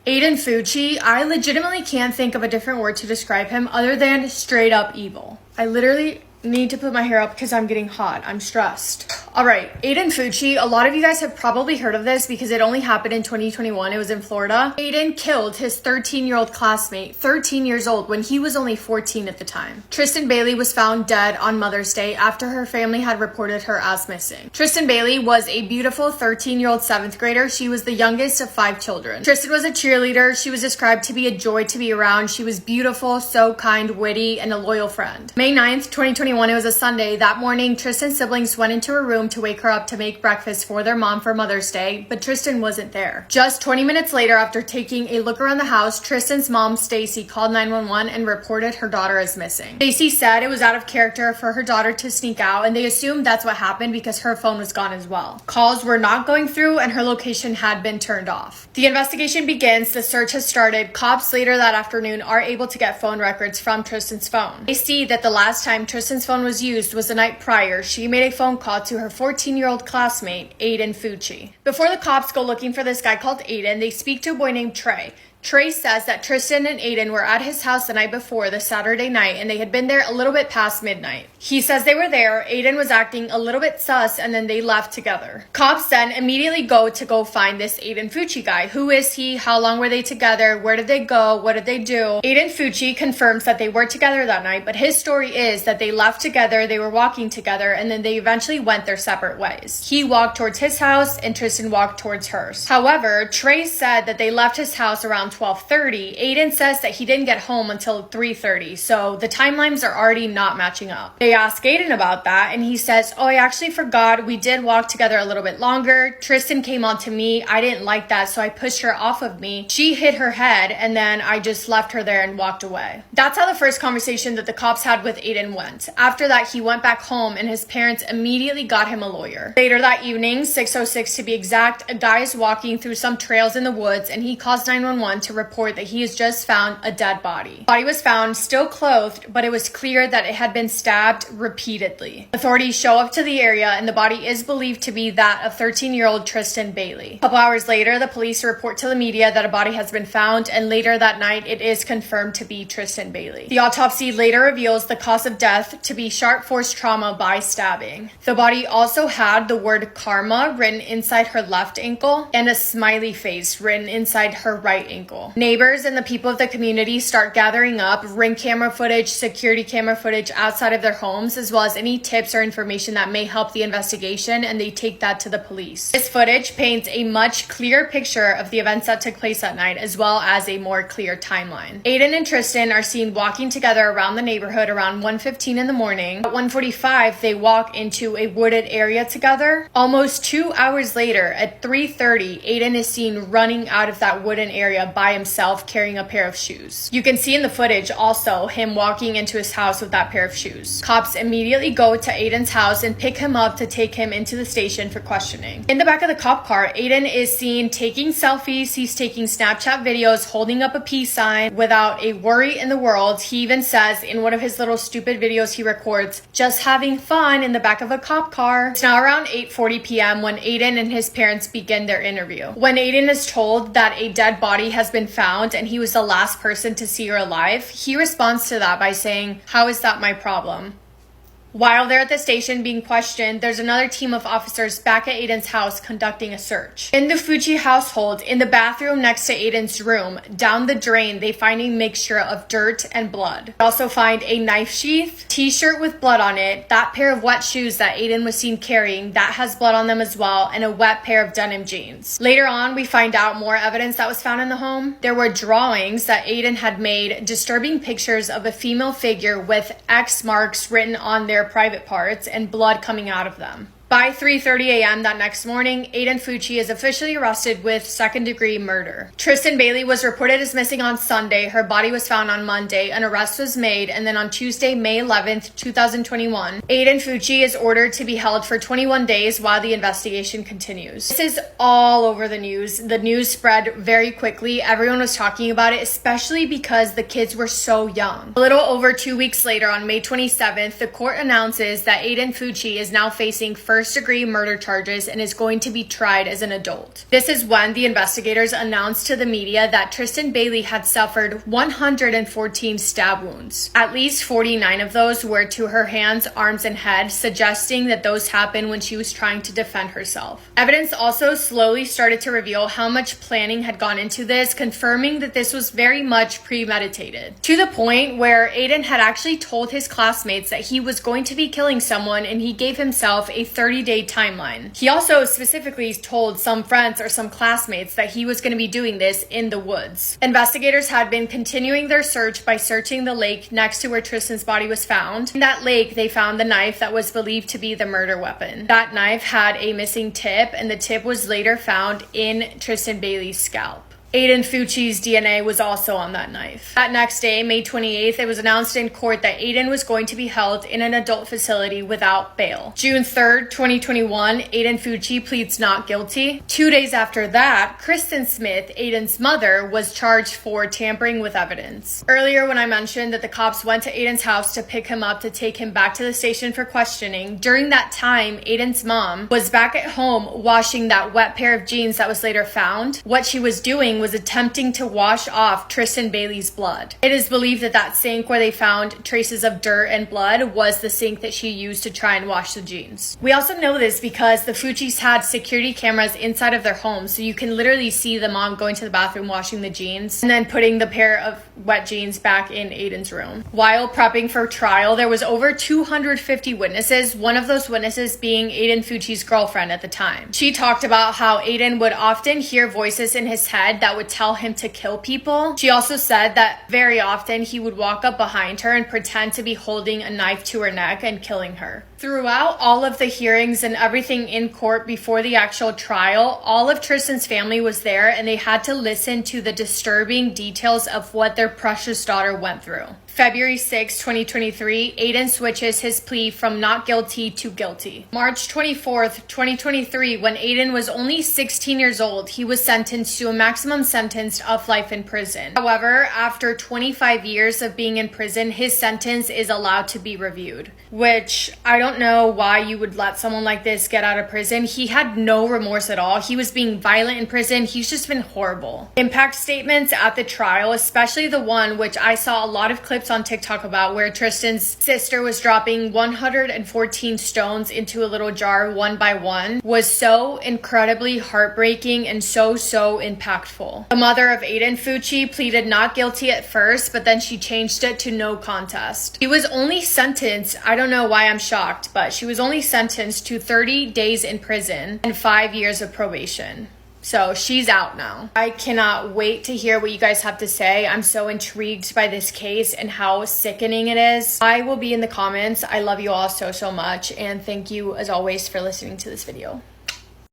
Aiden Fucci, I legitimately can't think of a different word to describe him other than straight up evil. I literally need to put my hair up because I'm getting hot. I'm stressed. All right, Aiden Fucci. A lot of you guys have probably heard of this because it only happened in 2021. It was in Florida. Aiden killed his 13-year-old classmate, 13 years old, when he was only 14 at the time. Tristan Bailey was found dead on Mother's Day after her family had reported her as missing. Tristan Bailey was a beautiful 13-year-old 7th grader. She was the youngest of 5 children. Tristan was a cheerleader. She was described to be a joy to be around. She was beautiful, so kind, witty, and a loyal friend. May 9th, 2021, it was a Sunday. That morning, Tristan's siblings went into her room to wake her up to make breakfast for their mom for Mother's Day, but Tristan wasn't there. Just 20 minutes later, after taking a look around the house, Tristan's mom, Stacy, called 911 and reported her daughter as missing. Stacy said it was out of character for her daughter to sneak out, and they assumed that's what happened because her phone was gone as well. Calls were not going through, and her location had been turned off. The investigation begins. The search has started. Cops later that afternoon are able to get phone records from Tristan's phone. They see that the last time Tristan's phone was used was the night prior. She made a phone call to her 14-year-old classmate, Aiden Fucci. Before the cops go looking for this guy called Aiden, they speak to a boy named Trey. Trey says that Tristan and Aiden were at his house the night before, the Saturday night, and they had been there a little bit past midnight. He says they were there, Aiden was acting a little bit sus, and then they left together. Cops then immediately go find this Aiden Fucci guy. Who is he? How long were they together? Where did they go? What did they do? Aiden Fucci confirms that they were together that night, but his story is that they left together, they were walking together, and then they eventually went their separate ways. He walked towards his house, and Tristan walked towards hers. However, Trey said that they left his house around 12:30. Aiden says that he didn't get home until 3:30, so the timelines are already not matching up. They ask Aiden about that, and he says, I actually forgot. We did walk together a little bit longer. Tristan came on to me. I didn't like that, so I pushed her off of me. She hit her head, and then I just left her there and walked away. That's how the first conversation that the cops had with Aiden went. After that, he went back home, and his parents immediately got him a lawyer. Later that evening, 6:06 to be exact, a guy is walking through some trails in the woods, and he calls 911 to report that he has just found a dead body. The body was found still clothed, but it was clear that it had been stabbed repeatedly. Authorities show up to the area, and the body is believed to be that of 13-year-old Tristan Bailey. A couple hours later, the police report to the media that a body has been found, and later that night, it is confirmed to be Tristan Bailey. The autopsy later reveals the cause of death to be sharp force trauma by stabbing. The body also had the word karma written inside her left ankle and a smiley face written inside her right ankle. Neighbors and the people of the community start gathering up ring camera footage, security camera footage outside of their homes, as well as any tips or information that may help the investigation, and they take that to the police. This footage paints a much clearer picture of the events that took place that night, as well as a more clear timeline. Aiden and Tristan are seen walking together around the neighborhood around 1:15 in the morning. At 1:45, they walk into a wooded area together. Almost 2 hours later, at 3:30, Aiden is seen running out of that wooden area by himself, carrying a pair of shoes. You can see in the footage also him walking into his house with that pair of shoes. Cops immediately go to Aiden's house and pick him up to take him into the station for questioning. In the back of the cop car, Aiden is seen taking selfies. He's taking Snapchat videos, holding up a peace sign without a worry in the world. He even says in one of his little stupid videos he records, just having fun in the back of a cop car. It's now around 8:40 p.m. when Aiden and his parents begin their interview. When Aiden is told that a dead body has been found and he was the last person to see her alive, he responds to that by saying, how is that my problem? While they're at the station being questioned, there's another team of officers back at Aiden's house conducting a search. In the Fucci household, in the bathroom next to Aiden's room, down the drain, they find a mixture of dirt and blood. They also find a knife sheath, t-shirt with blood on it, that pair of wet shoes that Aiden was seen carrying, that has blood on them as well, and a wet pair of denim jeans. Later on, we find out more evidence that was found in the home. There were drawings that Aiden had made, disturbing pictures of a female figure with X marks written on their private parts and blood coming out of them. By 3:30 a.m. that next morning, Aiden Fucci is officially arrested with second-degree murder. Tristan Bailey was reported as missing on Sunday. Her body was found on Monday. An arrest was made, and then on Tuesday, May 11th, 2021, Aiden Fucci is ordered to be held for 21 days while the investigation continues. This is all over the news. The news spread very quickly. Everyone was talking about it, especially because the kids were so young. A little over 2 weeks later, on May 27th, the court announces that Aiden Fucci is now facing first first-degree murder charges and is going to be tried as an adult. This is when the investigators announced to the media that Tristan Bailey had suffered 114 stab wounds. At least 49 of those were to her hands, arms, and head, suggesting that those happened when she was trying to defend herself. Evidence also slowly started to reveal how much planning had gone into this, confirming that this was very much premeditated. To the point where Aiden had actually told his classmates that he was going to be killing someone and he gave himself a 30-day timeline. He also specifically told some friends or some classmates that he was going to be doing this in the woods. Investigators had been continuing their search by searching the lake next to where Tristan's body was found. In that lake, they found the knife that was believed to be the murder weapon. That knife had a missing tip, and the tip was later found in Tristan Bailey's scalp. Aiden Fucci's DNA was also on that knife. That next day, May 28th, it was announced in court that Aiden was going to be held in an adult facility without bail. June 3rd, 2021, Aiden Fucci pleads not guilty. 2 days after that, Kristen Smith, Aiden's mother, was charged for tampering with evidence. Earlier, when I mentioned that the cops went to Aiden's house to pick him up to take him back to the station for questioning, during that time, Aiden's mom was back at home washing that wet pair of jeans that was later found. What she was doing was attempting to wash off Tristan Bailey's blood. It is believed that that sink where they found traces of dirt and blood was the sink that she used to try and wash the jeans. We also know this because the Fuccis had security cameras inside of their home, so you can literally see the mom going to the bathroom washing the jeans and then putting the pair of wet jeans back in Aiden's room. While prepping for trial, there was over 250 witnesses, one of those witnesses being Aiden Fucci's girlfriend at the time. She talked about how Aiden would often hear voices in his head that would tell him to kill people. She also said that very often he would walk up behind her and pretend to be holding a knife to her neck and killing her. Throughout all of the hearings and everything in court before the actual trial, all of Tristan's family was there and they had to listen to the disturbing details of what their precious daughter went through. February 6, 2023, Aiden switches his plea from not guilty to guilty. March 24th, 2023, when Aiden was only 16 years old, he was sentenced to a maximum sentence of life in prison. However, after 25 years of being in prison, his sentence is allowed to be reviewed, which I don't know why you would let someone like this get out of prison. He had no remorse at all. He was being violent in prison. He's just been horrible. Impact statements at the trial, especially the one which I saw a lot of clips on TikTok about, where Tristan's sister was dropping 114 stones into a little jar one by one, was so incredibly heartbreaking and so impactful. The mother of Aiden Fucci pleaded not guilty at first, but then she changed it to no contest. She was only sentenced, I don't know why I'm shocked, but she was only sentenced to 30 days in prison and 5 years of probation. So she's out now. I cannot wait to hear what you guys have to say. I'm so intrigued by this case and how sickening it is. I will be in the comments. I love you all so much, and thank you as always for listening to this video.